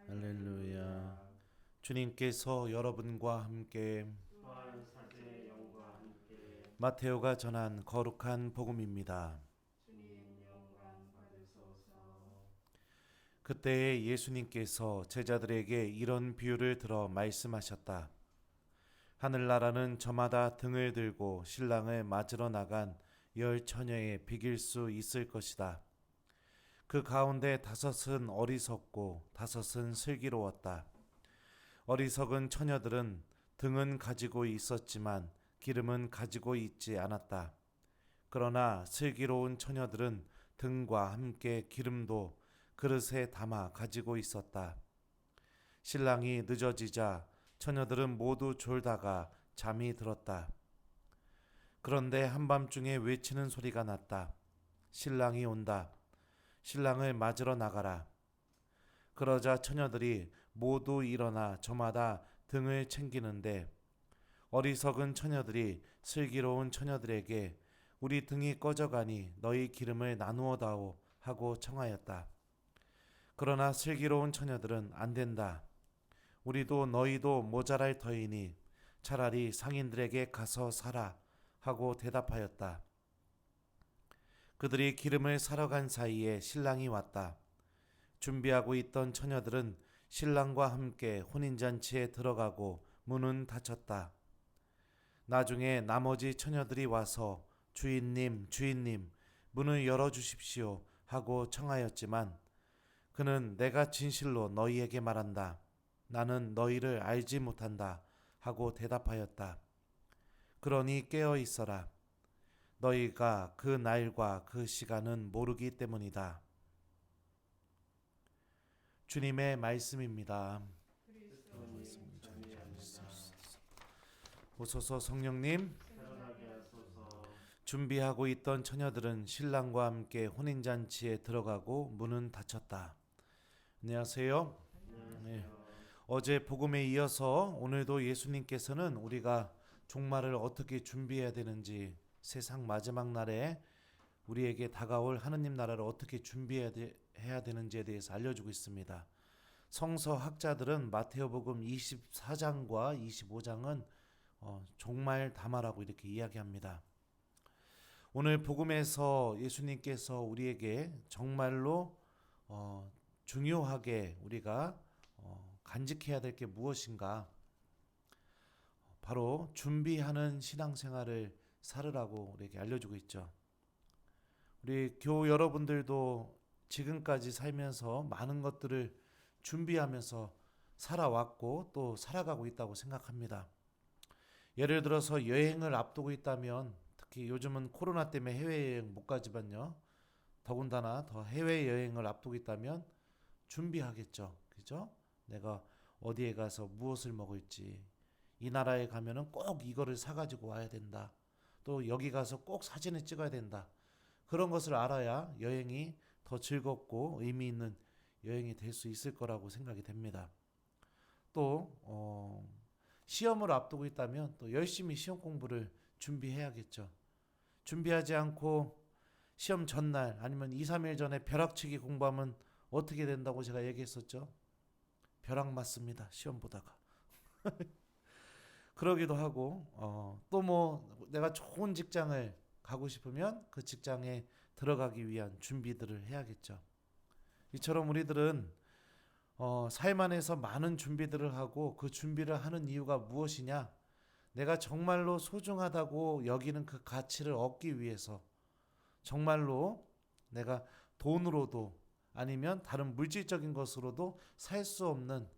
할렐루야. 주님께서 여러분과 함께 또한 사제의 영과 함께 마테오가 전한 거룩한 복음입니다. 주님 영광 받으소서. 그때에 예수님께서 제자들에게 이런 비유를 들어 말씀하셨다. 하늘나라는 저마다 등을 들고 신랑을 맞으러 나간 10처녀에 비길 수 있을 것이다. 그 가운데 5은 어리석고 5은 슬기로웠다. 어리석은 처녀들은 등은 가지고 있었지만 기름은 가지고 있지 않았다. 그러나 슬기로운 처녀들은 등과 함께 기름도 그릇에 담아 가지고 있었다. 신랑이 늦어지자 처녀들은 모두 졸다가 잠이 들었다. 그런데 한밤중에 외치는 소리가 났다. 신랑이 온다. 신랑을 맞으러 나가라. 그러자 처녀들이 모두 일어나 저마다 등을 챙기는데 어리석은 처녀들이 슬기로운 처녀들에게 우리 등이 꺼져가니 너희 기름을 나누어 다오 하고 청하였다. 그러나 슬기로운 처녀들은 안 된다. 우리도 너희도 모자랄 터이니 차라리 상인들에게 가서 사라 하고 대답하였다. 그들이 기름을 사러 간 사이에 신랑이 왔다. 준비하고 있던 처녀들은 신랑과 함께 혼인잔치에 들어가고 문은 닫혔다. 나중에 나머지 처녀들이 와서 주인님, 주인님, 문을 열어주십시오 하고 청하였지만 그는 내가 진실로 너희에게 말한다. 나는 너희를 알지 못한다 하고 대답하였다. 그러니 깨어 있어라. 너희가 그 날과 그 시간은 모르기 때문이다. 주님의 말씀입니다. 그리스도님 전이합니다. 오소서 성령님. 살아나게 하소서. 준비하고 있던 처녀들은 신랑과 함께 혼인잔치에 들어가고 문은 닫혔다. 안녕하세요. 네. 안녕하세요. 어제 복음에 이어서 오늘도 예수님께서는 우리가 종말을 어떻게 준비해야 되는지, 세상 마지막 날에 우리에게 다가올 하느님 나라를 어떻게 준비해야 되는지에 대해서 알려주고 있습니다. 성서학자들은 마테오복음 24장과 25장은 종말 담화라고 이렇게 이야기합니다. 오늘 복음에서 예수님께서 우리에게 정말로 중요하게 우리가 간직해야 될 게 무엇인가? 바로 준비하는 신앙생활을 살으라고 우리에게 알려주고 있죠. 우리 교우 여러분들도 지금까지 살면서 많은 것들을 준비하면서 살아왔고 또 살아가고 있다고 생각합니다. 예를 들어서 여행을 앞두고 있다면, 특히 요즘은 코로나 때문에 해외여행 못 가지만요, 더군다나 더 해외여행을 앞두고 있다면 준비하겠죠. 그죠? 내가 어디에 가서 무엇을 먹을지, 이 나라에 가면은 꼭 이거를 사가지고 와야 된다. 또 여기 가서 꼭 사진을 찍어야 된다. 그런 것을 알아야 여행이 더 즐겁고 의미 있는 여행이 될 수 있을 거라고 생각이 됩니다. 또 시험을 앞두고 있다면 또 열심히 시험 공부를 준비해야겠죠. 준비하지 않고 시험 전날 아니면 2, 3일 전에 벼락치기 공부하면 어떻게 된다고 제가 얘기했었죠. 벼락 맞습니다. 시험 보다가. 그러기도 하고 또 뭐 내가 좋은 직장을 가고 싶으면 그 직장에 들어가기 위한 준비들을 해야겠죠. 이처럼 우리들은 삶 안에서 많은 준비들을 하고, 그 준비를 하는 이유가 무엇이냐? 내가 정말로 소중하다고 여기는 그 가치를 얻기 위해서, 정말로 내가 돈으로도 아니면 다른 물질적인 것으로도 살 수 없는,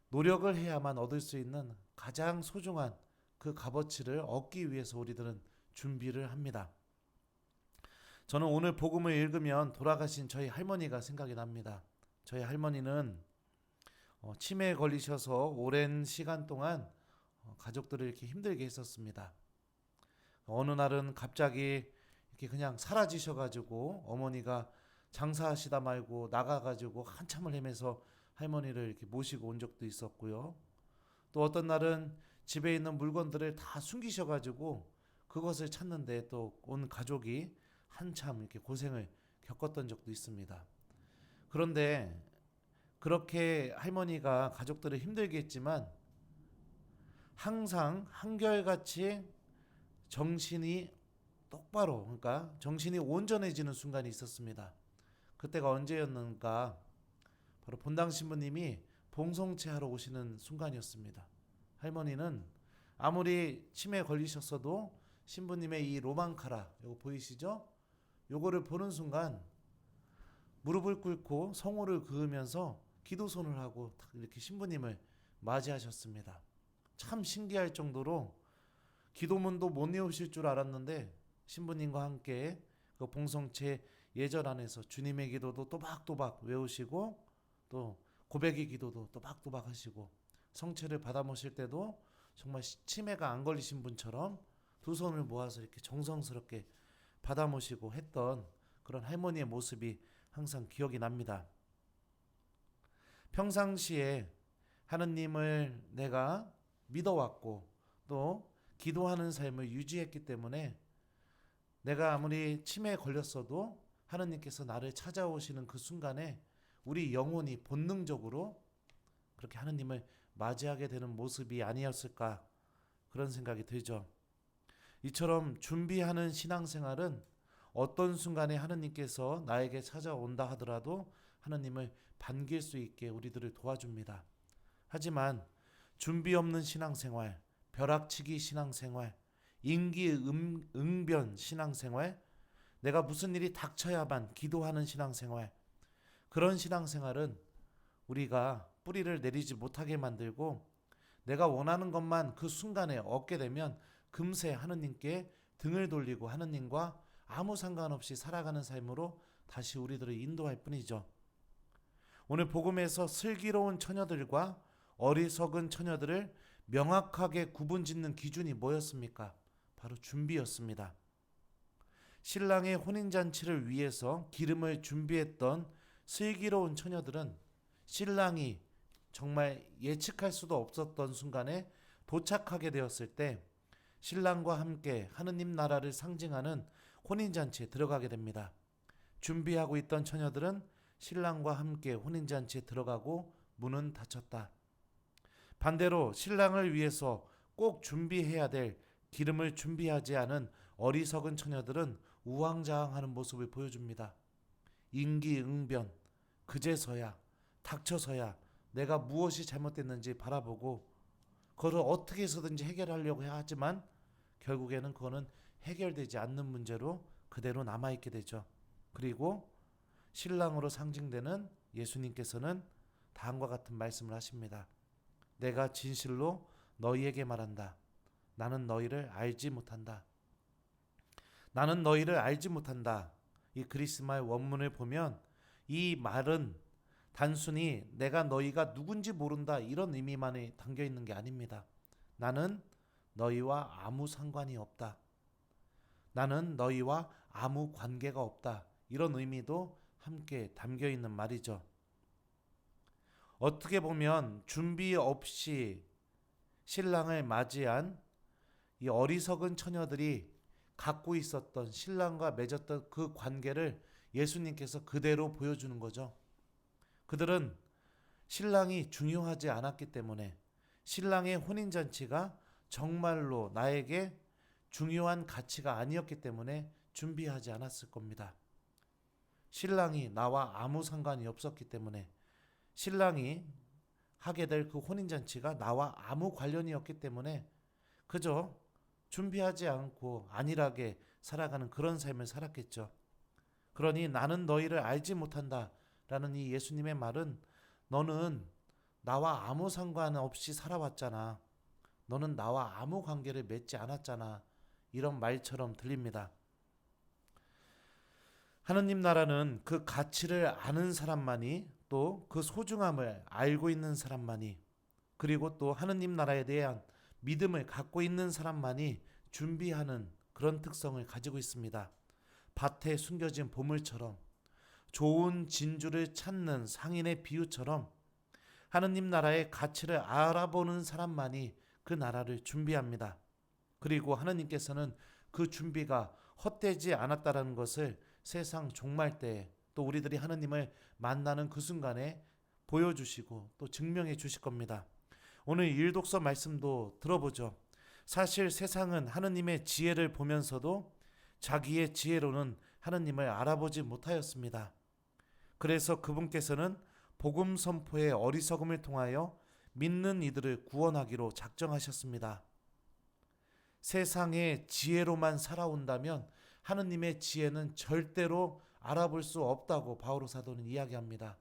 노력을 해야만 얻을 수 있는 가장 소중한 그 값어치를 얻기 위해서 우리들은 준비를 합니다. 저는 오늘 복음을 읽으면 돌아가신 저희 할머니가 생각이 납니다. 저희 할머니는 치매에 걸리셔서 오랜 시간 동안 가족들을 이렇게 힘들게 했었습니다. 어느 날은 갑자기 이렇게 그냥 사라지셔가지고 어머니가 장사하시다 말고 나가가지고 한참을 헤매서 할머니를 이렇게 모시고 온 적도 있었고요. 또 어떤 날은 집에 있는 물건들을 다 숨기셔가지고 그것을 찾는데 또 온 가족이 한참 이렇게 고생을 겪었던 적도 있습니다. 그런데 그렇게 할머니가 가족들을 힘들게 했지만 항상 한결같이 정신이 똑바로, 그러니까 정신이 온전해지는 순간이 있었습니다. 그때가 언제였는가? 바로 본당 신부님이 봉송체 하러 오시는 순간이었습니다. 할머니는 아무리 치매에 걸리셨어도 신부님의 이 로망카라, 이거 보이시죠? 요거를 보는 순간 무릎을 꿇고 성호를 그으면서 기도손을 하고 이렇게 신부님을 맞이하셨습니다. 참 신기할 정도로 기도문도 못 외우실 줄 알았는데 신부님과 함께 그 봉성체 예절 안에서 주님의 기도도 또박또박 외우시고 또 고백의 기도도 또박또박 하시고 성체를 받아 모실 때도 정말 치매가 안 걸리신 분처럼 두 손을 모아서 이렇게 정성스럽게 받아 모시고 했던 그런 할머니의 모습이 항상 기억이 납니다. 평상시에 하느님을 내가 믿어왔고 또 기도하는 삶을 유지했기 때문에 내가 아무리 치매에 걸렸어도 하느님께서 나를 찾아오시는 그 순간에 우리 영혼이 본능적으로 그렇게 하느님을 맞이하게 되는 모습이 아니었을까, 그런 생각이 들죠. 이처럼 준비하는 신앙생활은 어떤 순간에 하느님께서 나에게 찾아온다 하더라도 하느님을 반길 수 있게 우리들을 도와줍니다. 하지만 준비 없는 신앙생활, 벼락치기 신앙생활, 임기응변 신앙생활, 내가 무슨 일이 닥쳐야만 기도하는 신앙생활, 그런 신앙생활은 우리가 뿌리를 내리지 못하게 만들고 내가 원하는 것만 그 순간에 얻게 되면 금세 하느님께 등을 돌리고 하느님과 아무 상관없이 살아가는 삶으로 다시 우리들을 인도할 뿐이죠. 오늘 복음에서 슬기로운 처녀들과 어리석은 처녀들을 명확하게 구분짓는 기준이 뭐였습니까? 바로 준비였습니다. 신랑의 혼인잔치를 위해서 기름을 준비했던 슬기로운 처녀들은 신랑이 정말 예측할 수도 없었던 순간에 도착하게 되었을 때 신랑과 함께 하느님 나라를 상징하는 혼인잔치에 들어가게 됩니다. 준비하고 있던 처녀들은 신랑과 함께 혼인잔치에 들어가고 문은 닫혔다. 반대로 신랑을 위해서 꼭 준비해야 될 기름을 준비하지 않은 어리석은 처녀들은 우왕좌왕하는 모습을 보여줍니다. 임기응변, 그제서야 닥쳐서야 내가 무엇이 잘못됐는지 바라보고 그걸 어떻게 해서든지 해결하려고 하지만 결국에는 그거는 해결되지 않는 문제로 그대로 남아있게 되죠. 그리고 신랑으로 상징되는 예수님께서는 다음과 같은 말씀을 하십니다. 내가 진실로 너희에게 말한다. 나는 너희를 알지 못한다. 나는 너희를 알지 못한다. 이 그리스말 원문을 보면 이 말은 단순히 내가 너희가 누군지 모른다 이런 의미만이 담겨 있는 게 아닙니다. 나는 너희와 아무 상관이 없다. 나는 너희와 아무 관계가 없다. 이런 의미도 함께 담겨 있는 말이죠. 어떻게 보면 준비 없이 신랑을 맞이한 이 어리석은 처녀들이 갖고 있었던 신랑과 맺었던 그 관계를 예수님께서 그대로 보여주는 거죠. 그들은 신랑이 중요하지 않았기 때문에 신랑의 혼인잔치가 정말로 나에게 중요한 가치가 아니었기 때문에 준비하지 않았을 겁니다. 신랑이 나와 아무 상관이 없었기 때문에 신랑이 하게 될 그 혼인잔치가 나와 아무 관련이 없기 때문에 그저 준비하지 않고 안일하게 살아가는 그런 삶을 살았겠죠. 그러니 나는 너희를 알지 못한다 라는 이 예수님의 말은 너는 나와 아무 상관없이 살아왔잖아. 너는 나와 아무 관계를 맺지 않았잖아. 이런 말처럼 들립니다. 하느님 나라는 그 가치를 아는 사람만이 또 그 소중함을 알고 있는 사람만이 그리고 또 하느님 나라에 대한 믿음을 갖고 있는 사람만이 준비하는 그런 특성을 가지고 있습니다. 밭에 숨겨진 보물처럼 좋은 진주를 찾는 상인의 비유처럼 하느님 나라의 가치를 알아보는 사람만이 그 나라를 준비합니다. 그리고 하느님께서는 그 준비가 헛되지 않았다는 것을 세상 종말 때 또 우리들이 하느님을 만나는 그 순간에 보여주시고 또 증명해 주실 겁니다. 오늘 일독서 말씀도 들어보죠. 사실 세상은 하느님의 지혜를 보면서도 자기의 지혜로는 하느님을 알아보지 못하였습니다. 그래서 그분께서는 복음 선포의 어리석음을 통하여 믿는 이들을 구원하기로 작정하셨습니다. 세상의 지혜로만 살아온다면 하느님의 지혜는 절대로 알아볼 수 없다고 바오로 사도는 이야기합니다.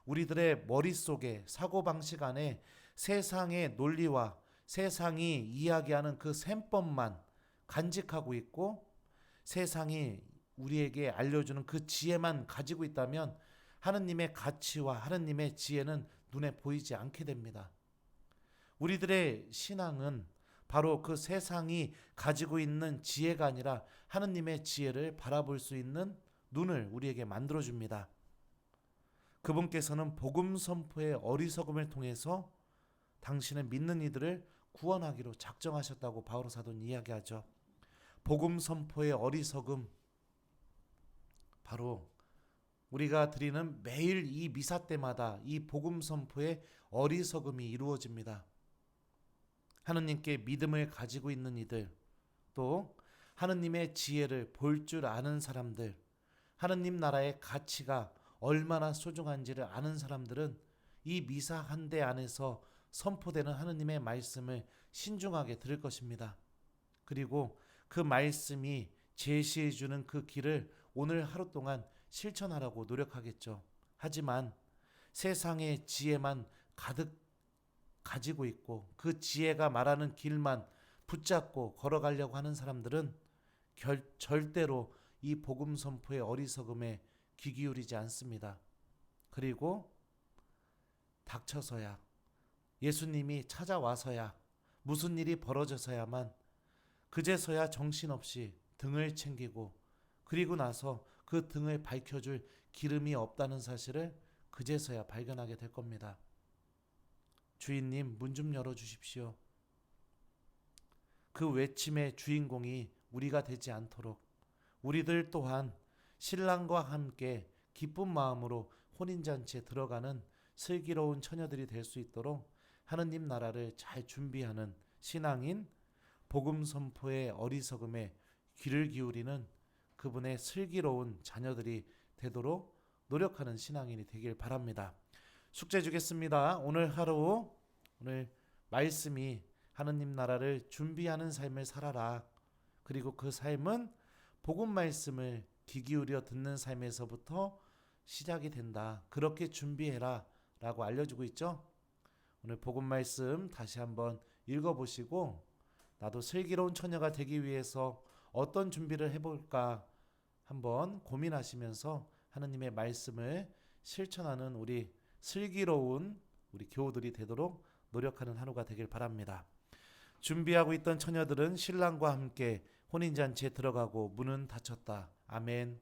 우리들의 머릿속에 사고방식 안에 세상의 논리와 세상이 이야기하는 그 셈법만 간직하고 있고 세상이 우리에게 알려주는 그 지혜만 가지고 있다면 하느님의 가치와 하느님의 지혜는 눈에 보이지 않게 됩니다. 우리들의 신앙은 바로 그 세상이 가지고 있는 지혜가 아니라 하느님의 지혜를 바라볼 수 있는 눈을 우리에게 만들어줍니다. 그분께서는 복음 선포의 어리석음을 통해서 당신의 믿는 이들을 구원하기로 작정하셨다고 바오로 사도는 이야기하죠. 복음 선포의 어리석음, 바로 우리가 드리는 매일 이 미사 때마다 이 복음 선포의 어리석음이 이루어집니다. 하느님께 믿음을 가지고 있는 이들, 또 하느님의 지혜를 볼 줄 아는 사람들, 하느님 나라의 가치가 얼마나 소중한지를 아는 사람들은 이 미사 한 대 안에서 선포되는 하느님의 말씀을 신중하게 들을 것입니다. 그리고 그 말씀이 제시해 주는 그 길을 오늘 하루 동안 실천하라고 노력하겠죠. 하지만 세상의 지혜만 가득 가지고 있고 그 지혜가 말하는 길만 붙잡고 걸어가려고 하는 사람들은 절대로 이 복음 선포의 어리석음에 귀 기울이지 않습니다. 그리고 닥쳐서야, 예수님이 찾아와서야, 무슨 일이 벌어져서야만 그제서야 정신없이 등을 챙기고 그리고 나서 그 등을 밝혀줄 기름이 없다는 사실을 그제서야 발견하게 될 겁니다. 주인님, 문 좀 열어주십시오. 그 외침의 주인공이 우리가 되지 않도록 우리들 또한 신랑과 함께 기쁜 마음으로 혼인잔치에 들어가는 슬기로운 처녀들이 될 수 있도록 하느님 나라를 잘 준비하는 신앙인, 복음 선포의 어리석음에 귀를 기울이는 그분의 슬기로운 자녀들이 되도록 노력하는 신앙인이 되길 바랍니다. 숙제 주겠습니다. 오늘 하루, 오늘 말씀이 하느님 나라를 준비하는 삶을 살아라. 그리고 그 삶은 복음 말씀을 귀 기울여 듣는 삶에서부터 시작이 된다. 그렇게 준비해라 라고 알려주고 있죠. 오늘 복음 말씀 다시 한번 읽어보시고 나도 슬기로운 처녀가 되기 위해서 어떤 준비를 해볼까 한번 고민하시면서 하느님의 말씀을 실천하는 우리 슬기로운 우리 교우들이 되도록 노력하는 하루가 되길 바랍니다. 준비하고 있던 처녀들은 신랑과 함께 혼인잔치에 들어가고 문은 닫혔다. 아멘.